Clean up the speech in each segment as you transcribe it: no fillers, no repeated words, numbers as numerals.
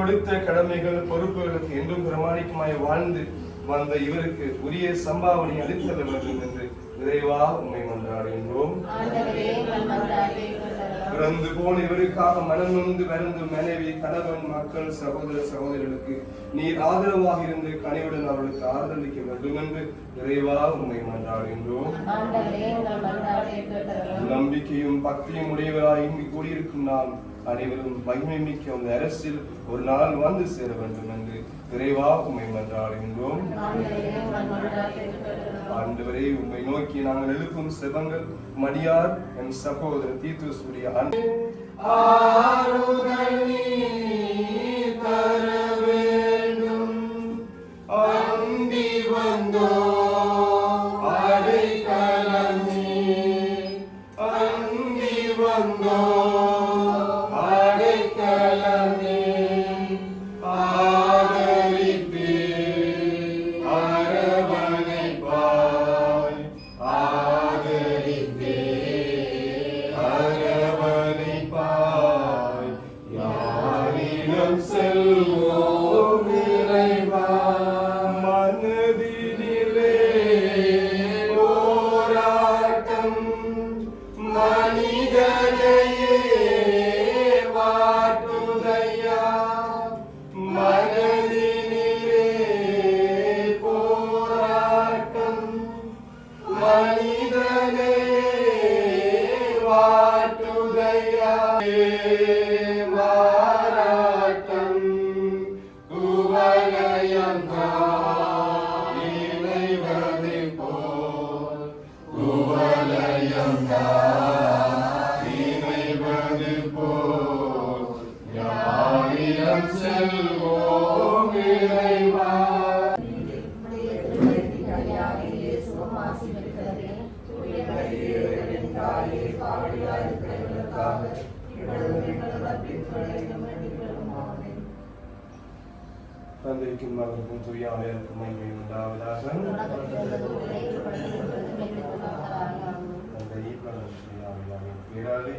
கொடுத்த கடமைகள் பொறுப்புகளுக்கு என்றும் பிரமாணிக்கமாய் வாழ்ந்து வந்த இவருக்கு உரிய சம்பாவனை அளித்தல் வேண்டும் என்று இறைவா உண்மை மன்றாடுகின்றோம். பிறந்து போன இவருக்காக மனம் நொந்து வருந்தும் மனைவி, கணவன், மக்கள், சகோதர சகோதரர்களுக்கு நீர் ஆதரவாக இருந்து கனிவுடன் அவர்களுக்கு ஆதரவளிக்க வேண்டும் என்று இறைவா உண்மை மன்றாடுகின்றோம். நம்பிக்கையும் பக்தியும் உடையவராய் இங்கு கூடியிருக்கும் நாம் அனைவரும் மகிமை மிக்க அந்த அரசில் ஒரு நாள் வந்து சேர வேண்டும் என்று இறைவா உண்மை மன்றாடுகின்றோம். ஆண்டவரே, உம்மை நோக்கி நாங்கள் எழுப்பும் செபங்கள் மடியார் என் சகோதரர் தீத்துசுடைய தந்தைக்கும் மகனுக்கும் தூய ஆவியாருக்கும் மகிமை உண்டாவதாக. தந்தை தூய ஆவியாரின் பேராலே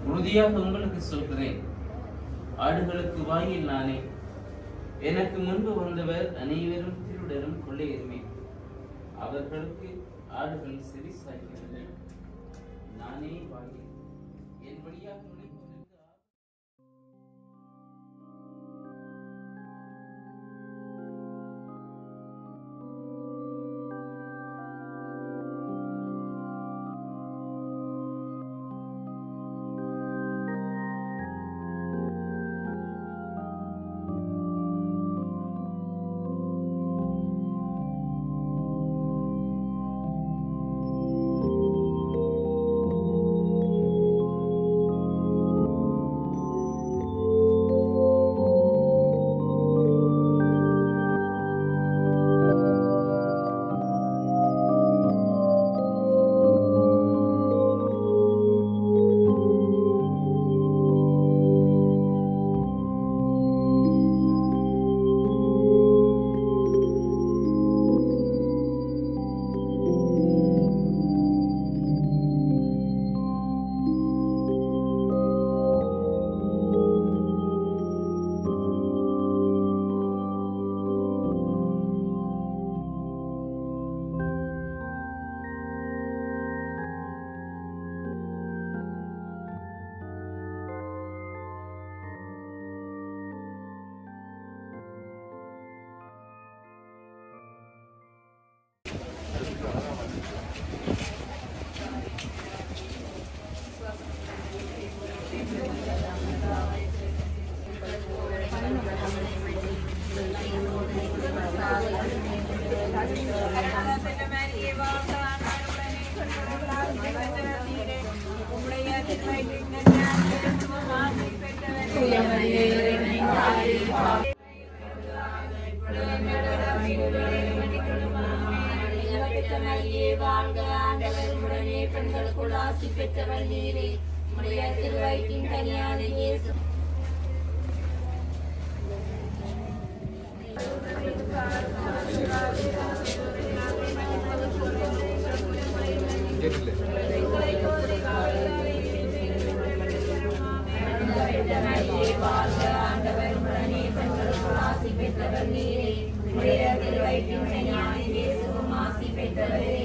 உறுதியாக உங்களுக்கு சொல்கிறேன், ஆடுகளுக்கு வாயில் நானே. எனக்கு முன்பு வந்தவர் அனைவரும் திருடரும் கொள்ளையருமே. அவர்களுக்கு ஆடுகள் செவி சாய்க்கிறது. நானே வாயில். என் வழியாக வாழ்க ஆண்டவர் உடனே பெண்களுக்குள் ஆசி பெற்றவர் நீரே உடைய திருவயிற்றின் கனியான இயேசு வாழ்க ஆண்டவர் உடனே பெண்களுக்குள் ஆசி பெற்றவர் நீரே உடைய திருவயிற்றின் கனியான இயேசுவும் ஆசி பெற்றவரே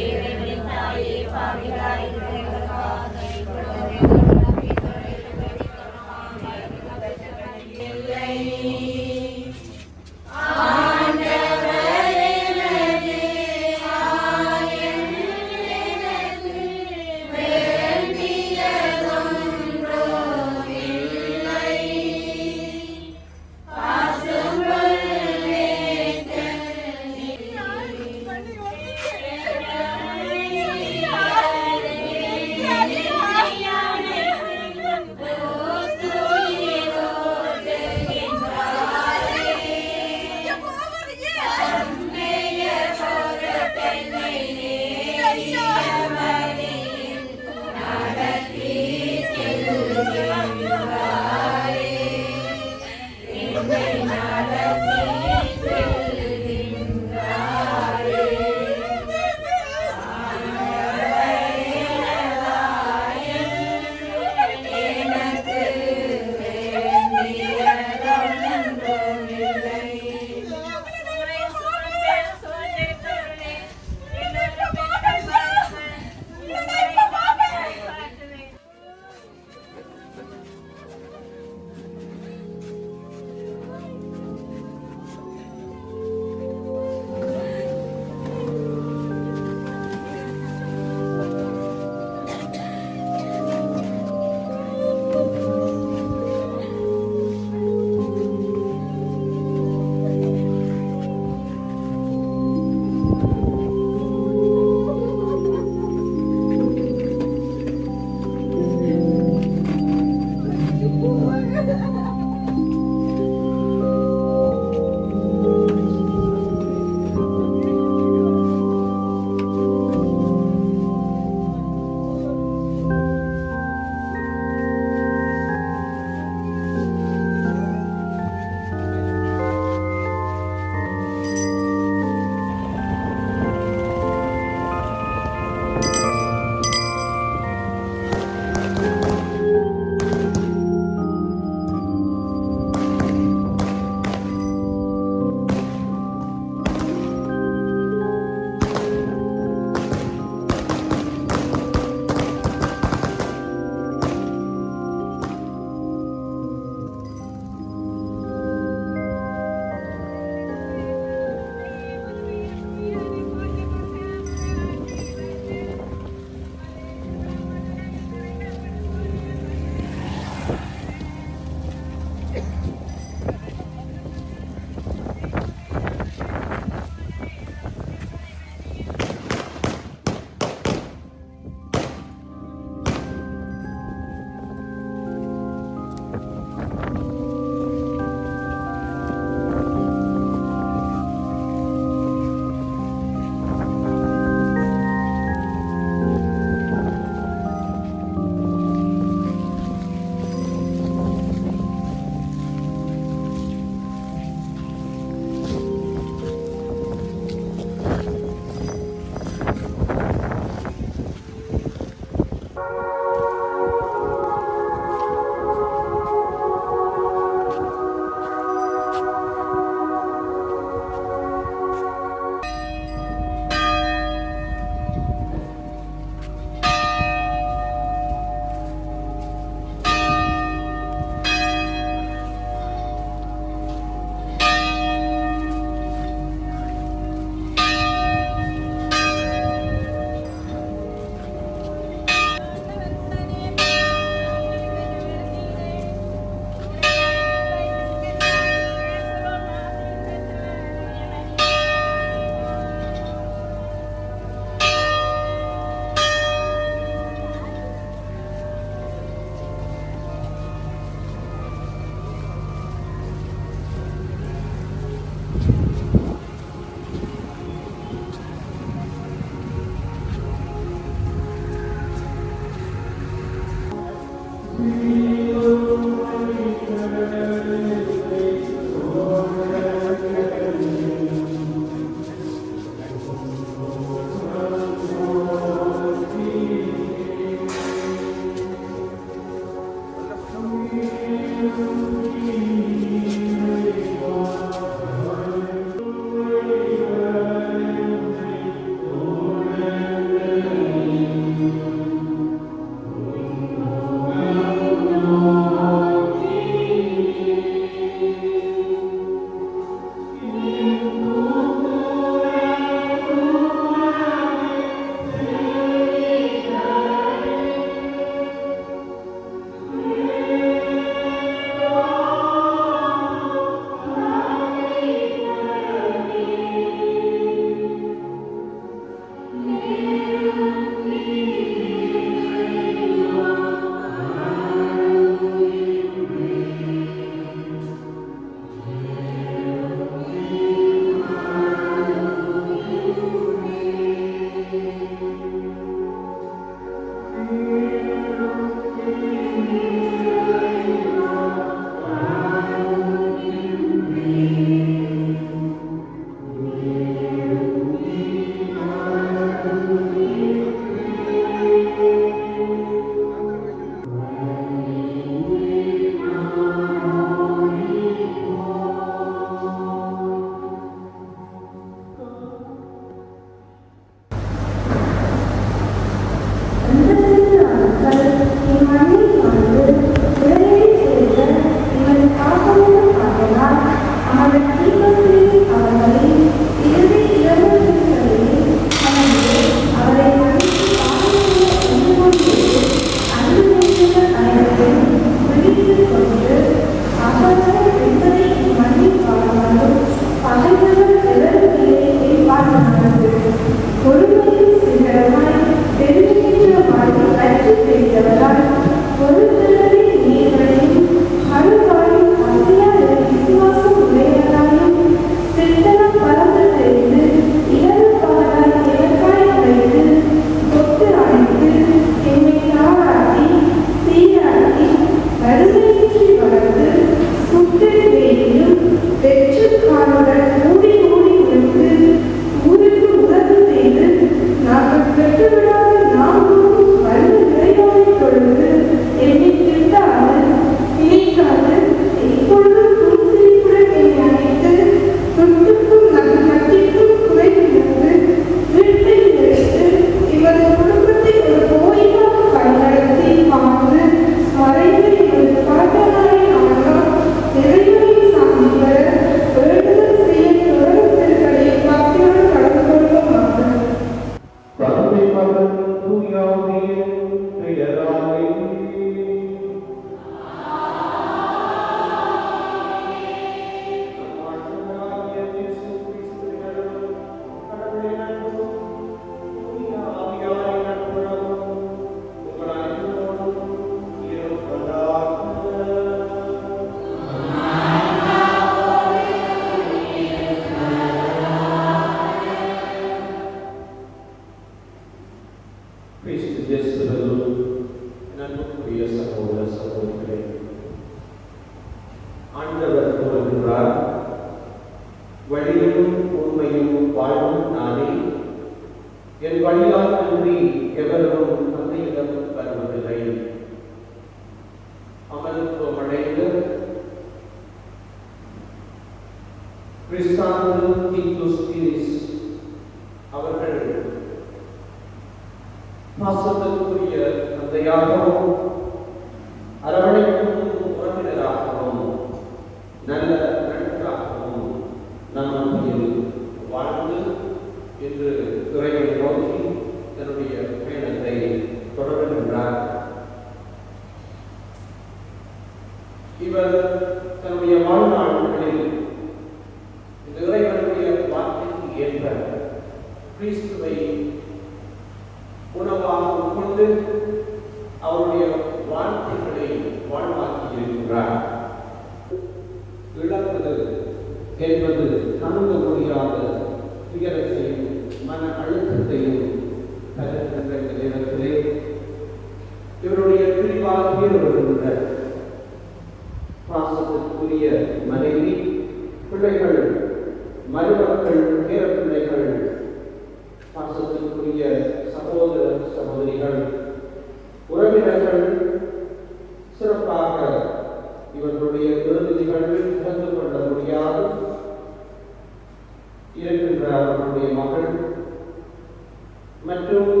மற்றும்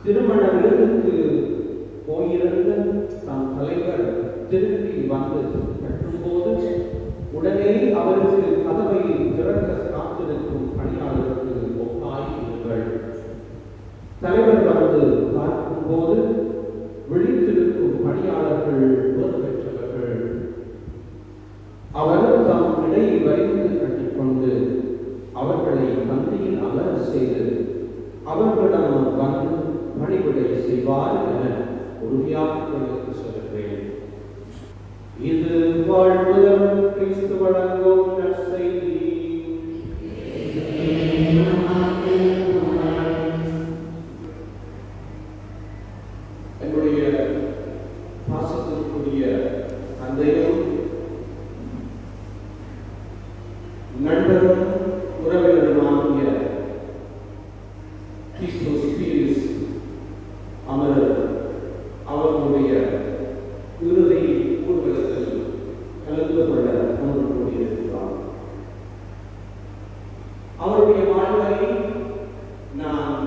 திருமண விருந்துக்கு போயிருந்த தம் தலைவர் திரும்பி வந்து கட்டும்போது உடனே அவருக்கு கதவை திறக்க காத்திருக்கும் பணியாளருக்கு ஒப்பாயிருங்கள். தலைவர் வந்து பார்க்கும்போது விழித்திருக்கும் பணியாளர்கள் பெற்றவர்கள். அவர் தம் இடையை வரிந்து கட்டிக்கொண்டு அவர்களை பந்தியில் அமர செய்து அவர்களிடம் வந்து பணிவிடை செய்வார் என உறுதியாக உங்களுக்கு சொல்கிறேன். இது வாழ்வுதல் கிறிஸ்து வழங்கும் நற்செய்தி. என்னுடைய பாசத்திற்குரிய தந்தையும் நண்பரும் உறவினருமாகிய அமரர் அவர்களுடைய இறுதி ஊர்வலத்தில் கலந்து கொள்ள ஒன்று கூடியிருக்கிறார். அவருடைய வாழ்வை நான்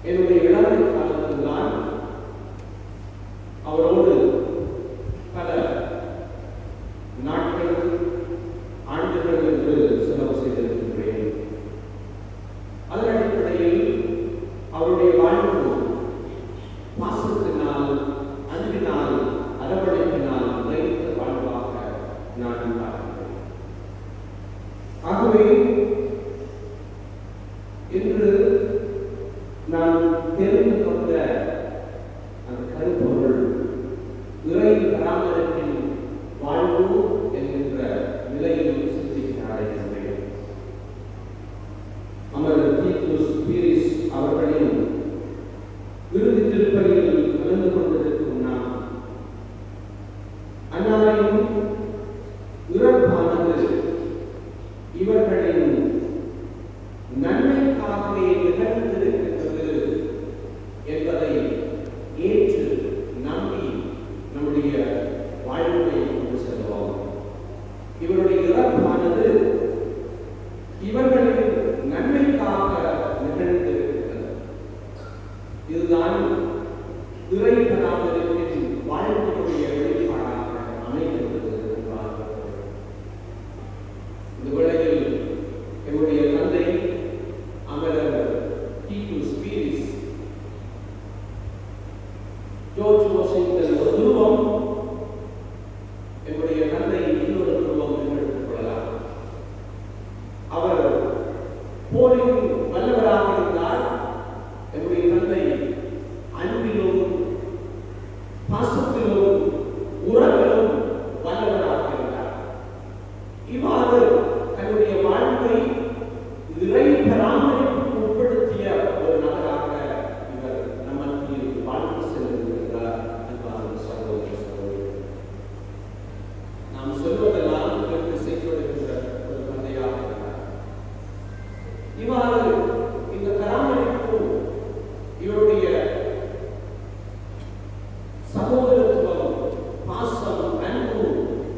என்னுடைய இளமை காலத்தில் இறை பராமரிப்பின் வாழ்க்கையுடைய வெளிப்பாடாக அமைகிறது என்றார். இந்த வேளையில் என்னுடைய தந்தை அமரர் டீட்டஸ் பீரிஸ் ஜார்ஜ் வாஷிங்டன் ஒரு துருவம், என்னுடைய தந்தை இன்னொரு துருவம் என்று எடுத்துக்கொள்ளலாம். அவர் போரின் வல்லவராக இருந்தார். என்னுடைய தந்தை அன்பிலும் பாசத்திலும் உறவிலும் வல்லவராக இருந்தார். இவ்வாறு தன்னுடைய வாழ்வை இறை பராமரிப்புக்கு உட்படுத்திய ஒரு நபராக இவர் நமக்கு வாழ்ந்து சென்றிருக்கிறார். அன்பான சகோதர சகோதரி, நாம் சொல்வதெல்லாம் கேட்டு செய்யப்படுகின்ற ஒரு தந்தையாக இருக்கிறார். இவ்வாறு இந்த பராமரிப்பு இவருடைய சகோதரத்துவம், பாசம், அன்பு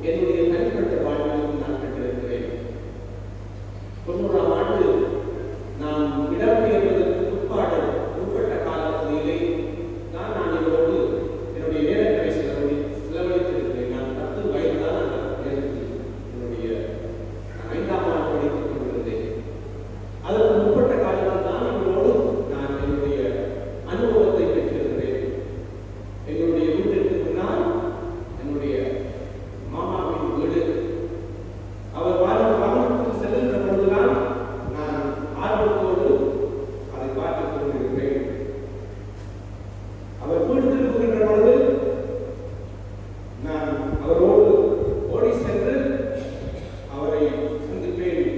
என்னுடைய தனிப்பட்ட வாழ்விலும் நான் கண்டிருக்கிறேன். 90ஆம் ஆண்டு நான் இடம்பெயர்வதற்கு உட்பட்ட காலப்பகுதியிலே நான் இவரோடு என்னுடைய நேரங்களை செலவழித்திருக்கிறேன். நான் 10 வயது தான் அந்த நேரத்தில் என்னுடைய 5ஆம் ஆண்டு படித்துக் கொண்டிருந்தேன். அதற்கு முற்பட்ட காலத்தில் தான் இவரோடு நான் என்னுடைய அனுபவத்தை பெற்றிருக்கிறேன். எங்களுடைய வீட்டிற்கு முன்னால் என்னுடைய மாமாவின் வீடு. அவர் வாகனத்தில் செல்கின்ற பொழுதுதான் நான் ஆர்வத்தோடு அதை பார்த்துக் கொண்டிருக்கிறேன். அவர் வீடு திரும்புகின்ற பொழுது நான் அவரோடு ஓடி சென்று அவரை சந்திப்பேன்.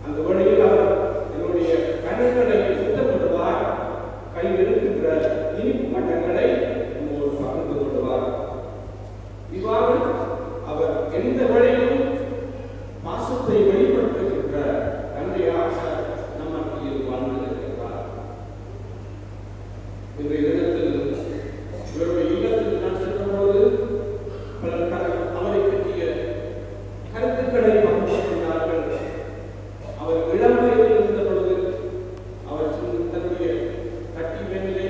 அந்த வழியில் அவர் என்னுடைய கண்களை சுத்தப்படுவார். கையில் இருக்கின்ற இனிப்பு பண்டங்களை நம்மோடு பகிர்ந்து கொள்வார். இவ்வாறு அவர் எந்த வழியிலும் பாசத்தை வெளிப்படுத்துகின்ற தந்தையாக நம் மத்தியில் வாழ்ந்திருக்கிறார். இன்றைய தினத்தில் இவருடைய இல்லத்தில் நான் சென்றபோது பலர் அவரை பற்றிய கருத்துக்களை பகிர்ந்தார்கள். அவர் இளம் வயதில் இருந்த பொழுது அவர் தன்னுடைய கட்டி மேலே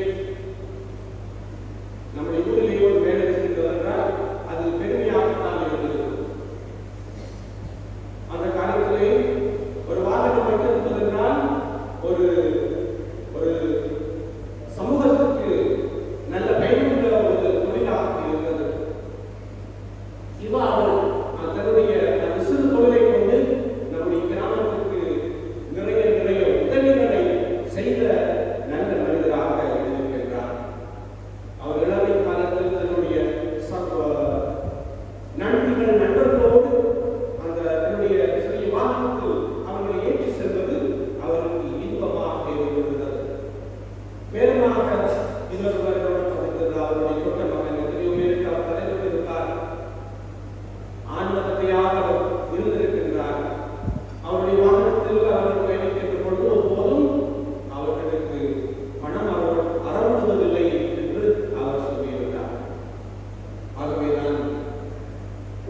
நம்முடைய ஊரிலேயே ஒரு மேடை இருக்கின்றது என்றால் அது பெருமையாகத்தான் இருந்தது. அந்த காலத்திலே ஒரு வாகனம் வைத்திருப்பதென்றால் ஒரு ஒரு சமூகத்துக்கு நல்ல பயனுள்ள ஒரு தொழிலாக இருந்தது. இவ்வாறு தன்னுடைய அந்த சிறு தொழிலை கொண்டு நம்முடைய கிராமத்துக்கு நிறைய உதவிகளை செய்த நல்ல மனிதராக இருக்கின்றார். அவர் இளமை காலத்தில் தன்னுடைய நண்பர்களோடு அந்த தன்னுடைய சிறிய வாகனத்தில் அவர்களை ஏற்றி செல்வது அவருக்கு இன்பமாக இருந்தது. மேலுமாக இன்னொருவரோடு பதிந்தது அவருடைய தொட்ட மகன் எத்தனையோ பேருக்கு அவர் தலைவர் இருந்தார். ஆன்மகத்தையாக அவர் இருந்திருக்கின்றார். அவருடைய வாகனத்தில் அவர்கள் பயணிக்கின்ற பொழுது ஒருபோதும் அவர்களுக்கு பணம் அவர் அறவிடுவதில்லை என்று அவர் சொல்லியிருந்தார். ஆகவேதான்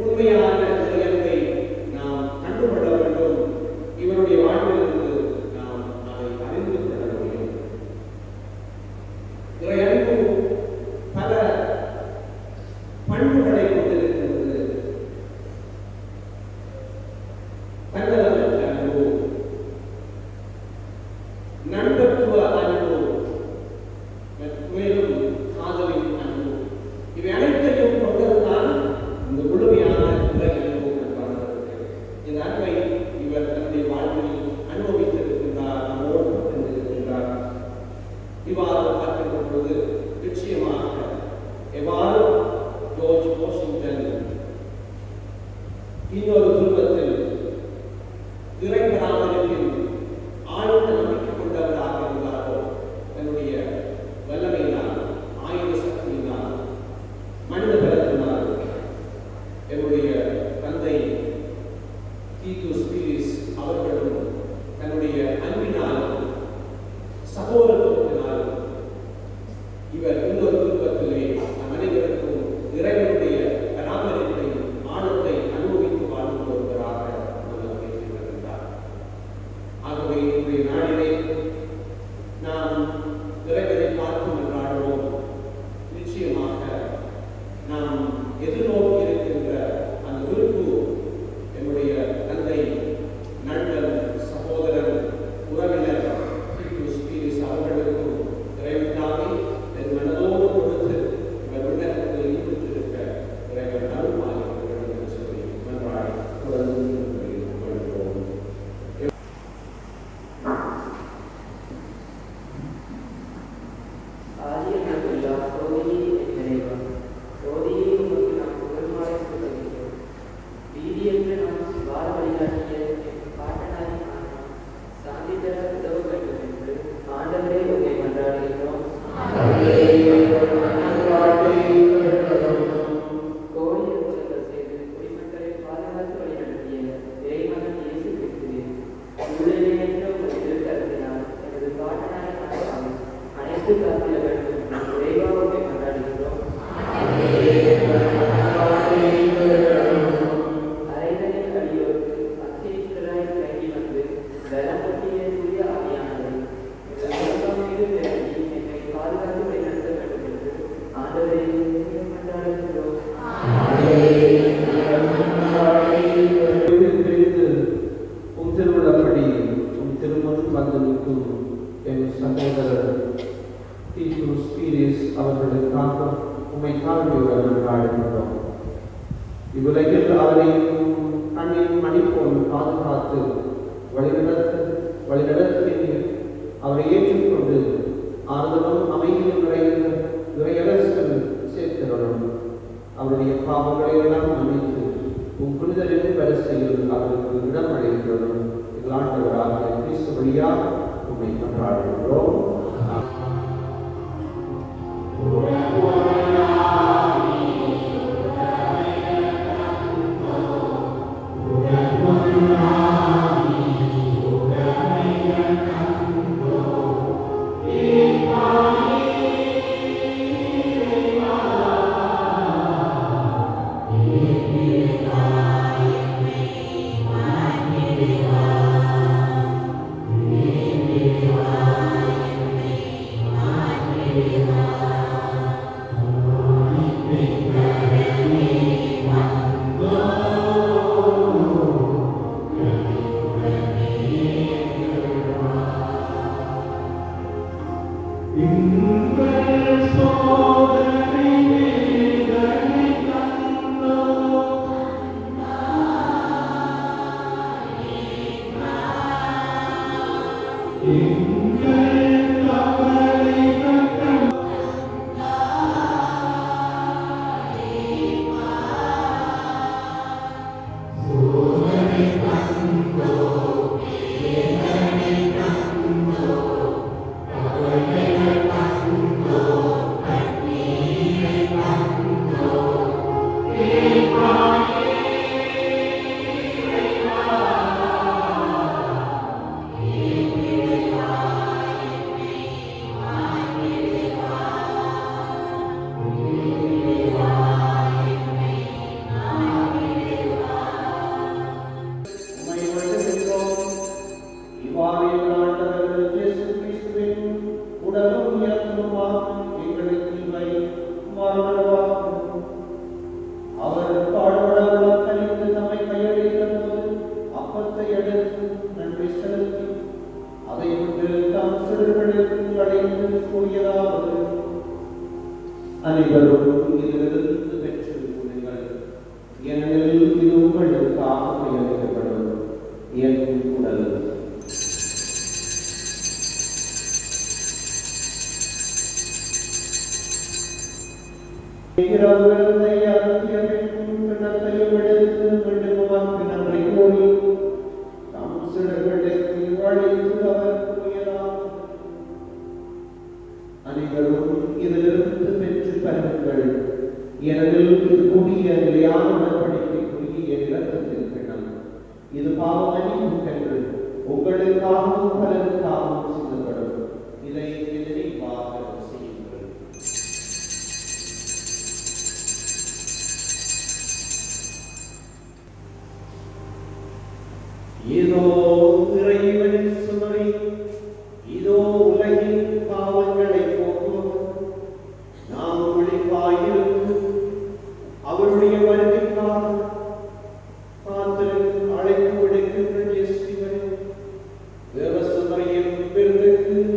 உண்மையான இதயத்தை நாம் கண்டுகொள்ள வேண்டும். இவருடைய வாழ்விலிருந்து நாம் அதை அறிந்து கொள்ள முடியும். இறையன்பு பல பண்புகளை கொண்டிருக்கிறது. தன்னலமற்ற அன்பு, நண்பத்துவ அன்பு, மேலும் காதலின் அன்பு, இவை அனைத்தையும் கொண்டதுதான் இந்த முழுமையான இறை அன்பு என்பார்கள். இந்த அன்பை இவர் தன்னுடைய வாழ்வில் அனுபவித்திருக்கின்றார், நம்மோடு இருந்திருக்கின்றார். இவ்வாறு பார்க்கின்ற பொழுது நிச்சயமாக எவ்வாறு ஜார்ஜ் வாஷிங்டன் இன்னொரு துன்பத்தில் இறை பராமரிப்பின் ஆழ்ந்த நம்பிக்கை கொண்டவராக இருந்தாரோ, தன்னுடைய வல்லமையினால், ஆயுத சக்தியினால், மனித பலத்தினால் என்னுடைய தந்தை டீட்டஸ் பீரிஸ் அவர்களும் தன்னுடைய அன்பினாலும் சகோதரத்துவத்தினாலும் இவர் இன்னொரு துன்பத்திலே மனிதருக்கும் இறைவனுடைய பராமரிப்பை ஆழத்தை அனுபவித்து வாழ்ந்து வருவதாக நமக்கு இருக்கின்றார். ஆகவே இன்றைய நாளிலே நாம் இறைவனை பார்க்கும் என்றாலும் அவர்களுக்காக உம்மை தாழ்மையுடன் கொண்டாடுகின்றோம். இவ்வுலகில் அவரை கண்ணின் மணி போல் பாதுகாத்து வழிநடத்தினீர். அவரை ஏற்றுக்கொண்டு ஆறுதலும் அமைதியும் நிறைந்த இறையரசில் சேர்க்கிறோம். அவருடைய பாவங்களை எல்லாம் மன்னித்து உம் புனிதரின் வரிசையில் அவருக்கு இடம் அளிக்கிறோம். ஆண்டவராகிய கிறிஸ்து வழியாக உம்மை கொண்டாடுகிறோம்.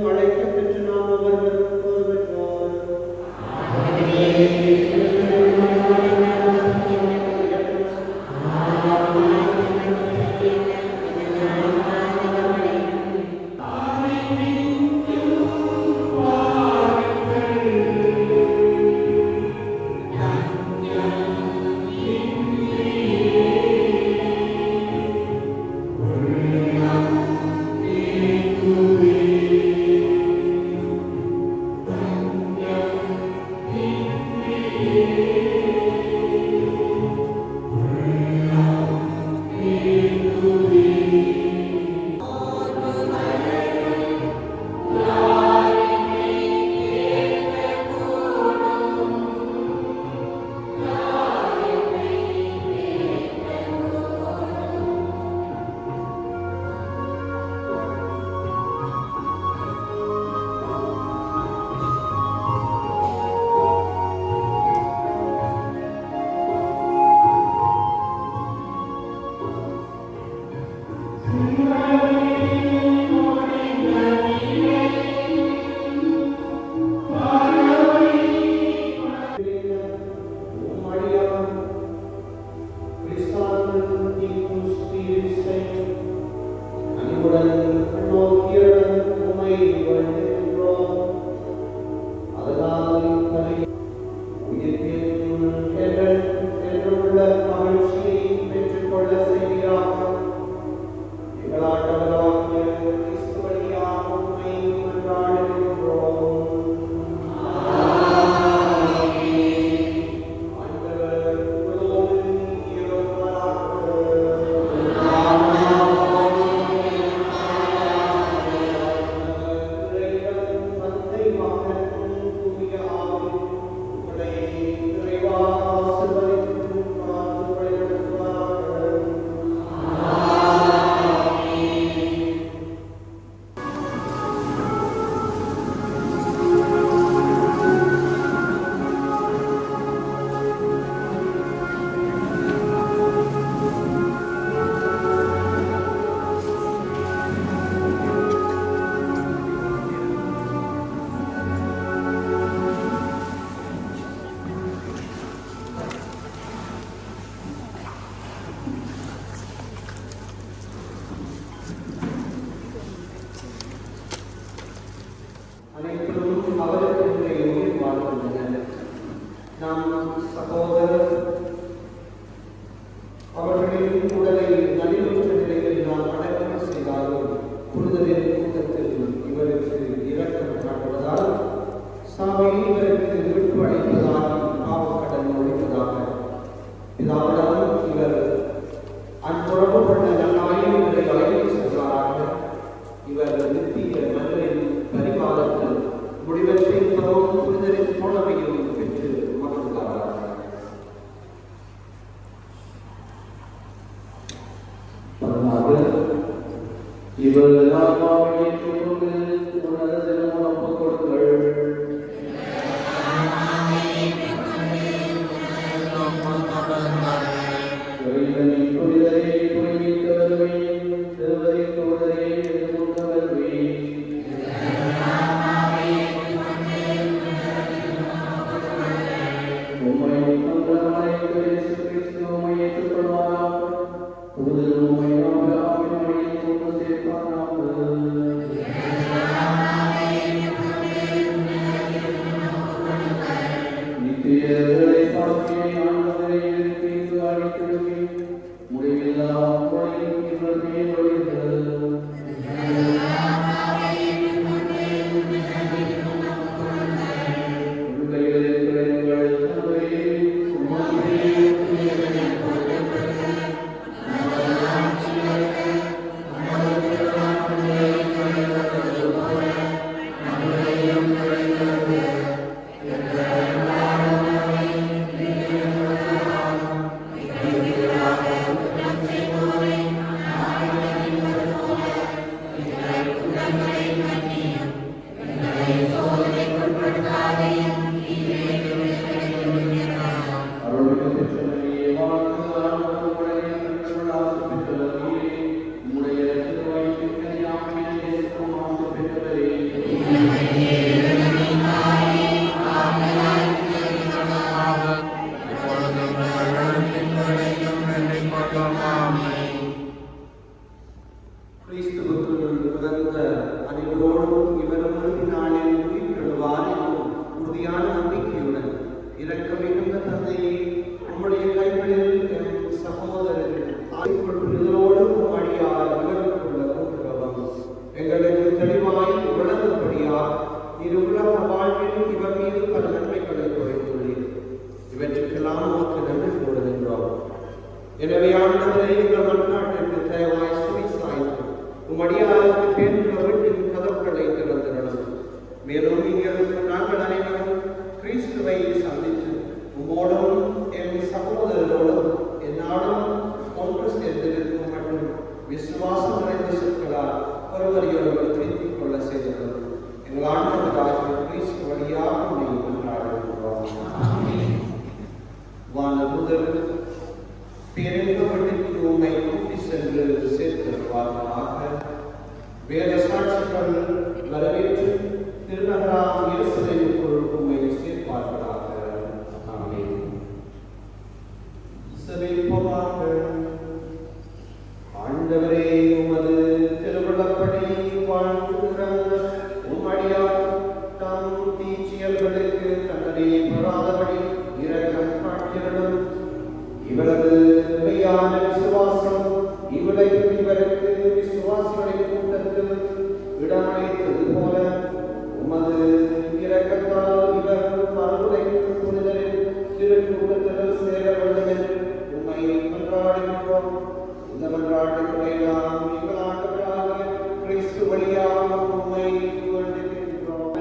அழைக்கப்பெற்ற இவர்கள் ஆத்மாவை ஏற்றுக்கொண்டு உன்னத தினமும் ஒப்புக் கொடுங்கள். இறைவனின் புனிதரை புரிவித்தவர்களே, திருவரின் தூதரை எதிர்கொண்டவர்களே, உம்மை மங்களமாய் இயேசு கிறிஸ்து உம்மை ஏற்றுக்கொள்வாராக. தூதர் உம்மை ஆபிரகாமின் வழியில் கொண்டு சேர்ப்பாராக. நித்திய இறைப்பாற்றினை ஆண்டவரை எழுப்பி அழைத்திடுமே, முடிவில்லா வழியில் இவர் மேல் ஒளிர்கிறது. கிறிஸ்துவுக்குள் பிறந்த அனைவரோடும் இவரும் நாளில் உயிர்த்தெழுவார் என்னும் உறுதியான நம்பிக்கையுடன் இறக்க மிகுந்த தந்தையே, நம்முடைய கைகளில் எம் சகோதரர்கள் இதனோடும் அடியார் இவருக்குள்ள கூட்டுறவும் எங்களுக்கு தெளிவாய் விளங்கும்படியார் இருபுற வாழ்வில் இவர் மீது பல நன்மைகளை குறைத்துள்ளீர். இவற்றுக்கெல்லாம் நமக்கு நன்றி கூறுகின்றோம். எனவே ஆண்டவரை எங்கள் மன்றாட்டிற்கு தயவாய் சுவை சாய்த்து உம்மடியாருக்கு பேருள்ள வீட்டின் கதவுகளை திறந்திடணும். மேலும் இங்கிருந்து நாங்கள் அனைவரும் கிறிஸ்துவை சந்தித்து உம்மோடும் என் சகோதரரோடும் என்னாலும் ஒன்று சேர்ந்திருக்கும் மற்றும் விசுவாசம் நிறைந்த சொற்களால் ஒருவரையொருவர் திருத்திக் கொள்ள செய்தது எங்கள் ஆண்டவராகிய கிறிஸ்து வழியாக உம்மை மன்றாடுகிறோம். வானதூதர் பேரின்பப்பட்டு உம்மை கூட்டி சென்று சேர்த்திருவார்களாக. வேத சாட்சிகள் வரவேற்று திருநகராம் எருசலேமுக்குள் உம்மை சேர்ப்பார்களாக. ஆமென். செபிப்போமாக. ஆண்டவரே, உமது திருவிழப்படி வாழ்ந்துகிற உம்மடியார் தாம் தீச்சியல்களுக்கு தண்டனை பெறாதபடி இரக்கம் காட்டியருளும். இவரது மெய்யான விசுவாசம் இவருக்கு விசுவாசிகளின் கூட்டத்தில் இடமளித்தது போல உமது இரக்கத்தால் இவர் மறுபுதைக்கும் புனிதரின் திருக்கூட்டத்தில் சேர வேண்டும் என்று உம்மை மன்றாடுகிறோம். இந்த மன்றாட்டுகளை நாம் எங்கள் ஆண்டவராகிய கிறிஸ்து வழியாக உம்மை வேண்டுகின்றோம்.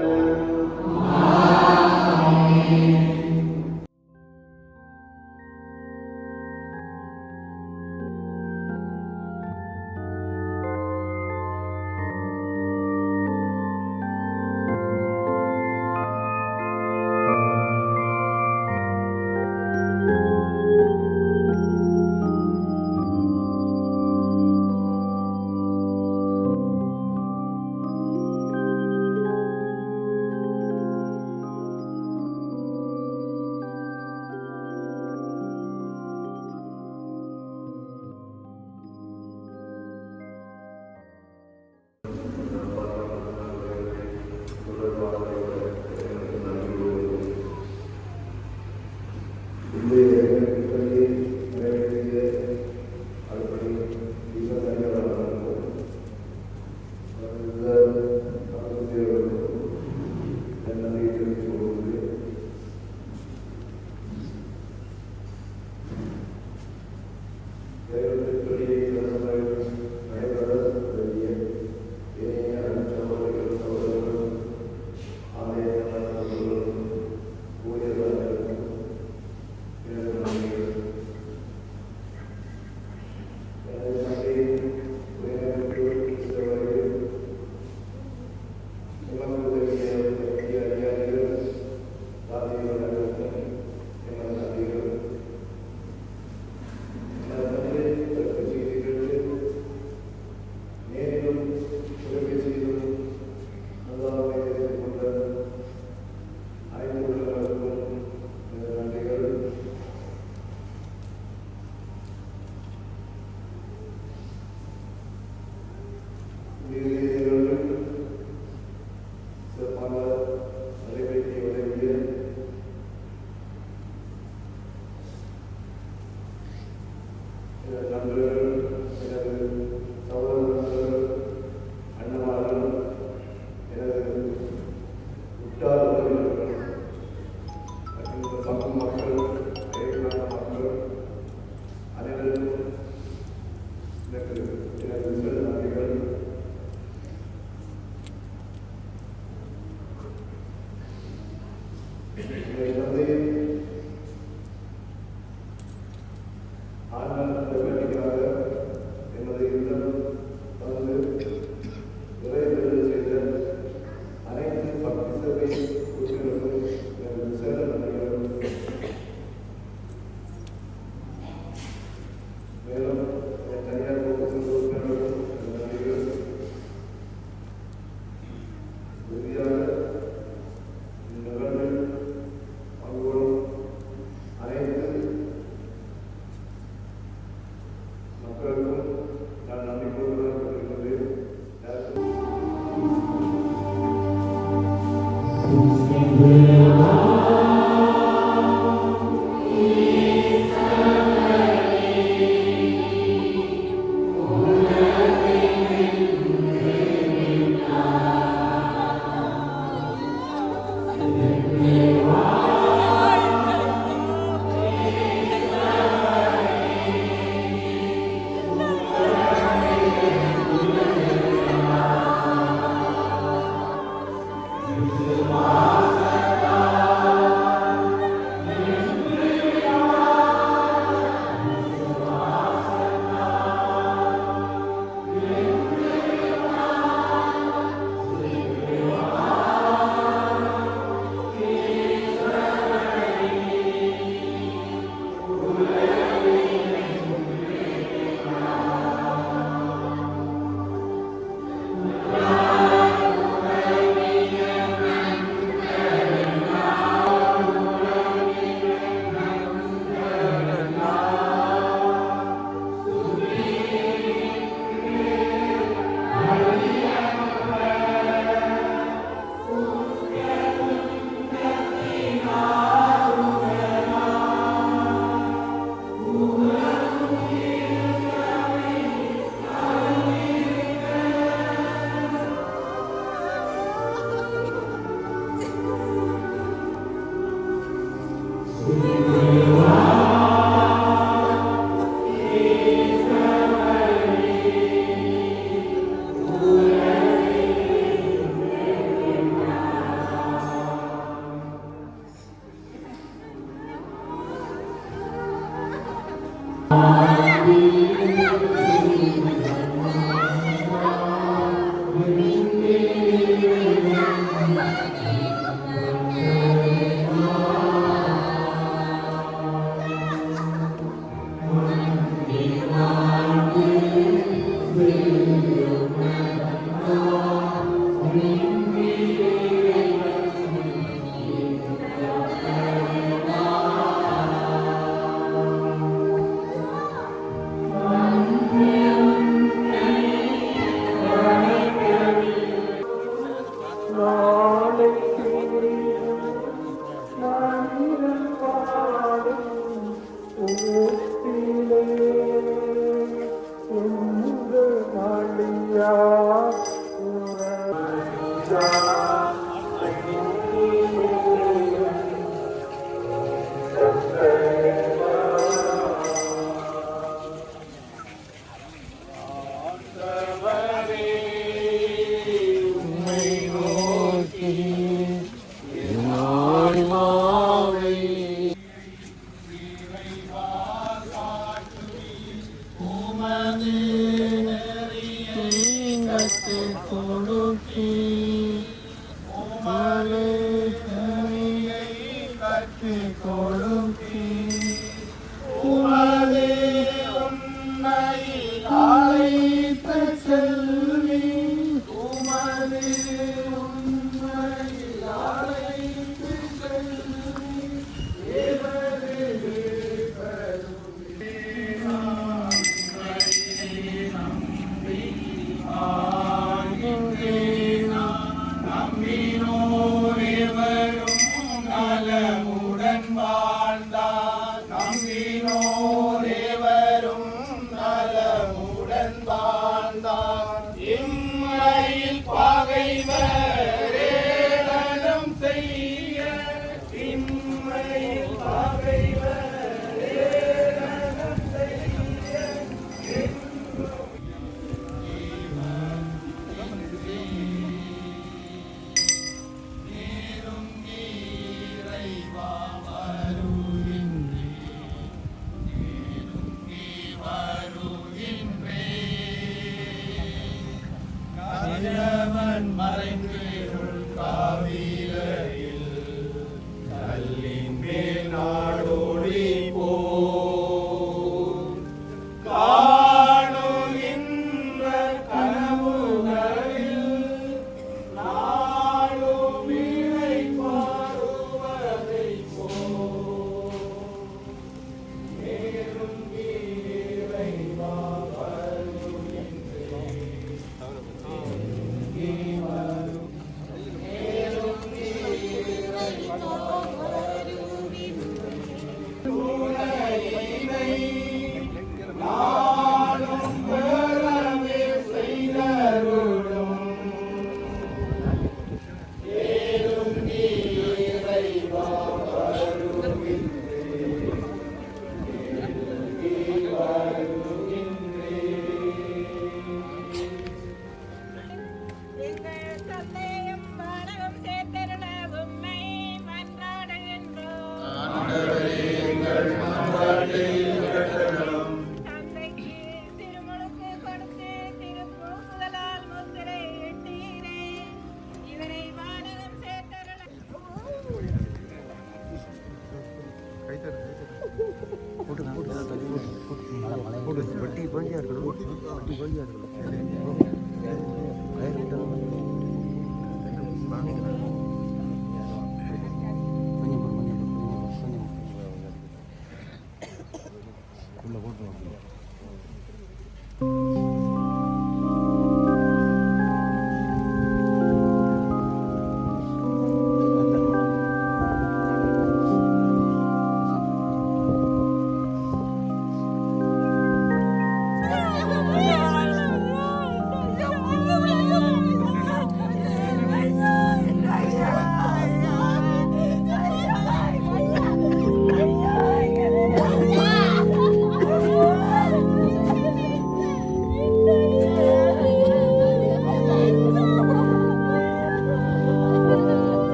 நலமுடன் வாழ்ந்தார்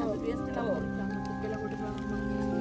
அந்த வேஸ்ட் எல்லாம் போட்டு குப்பையில போட்டு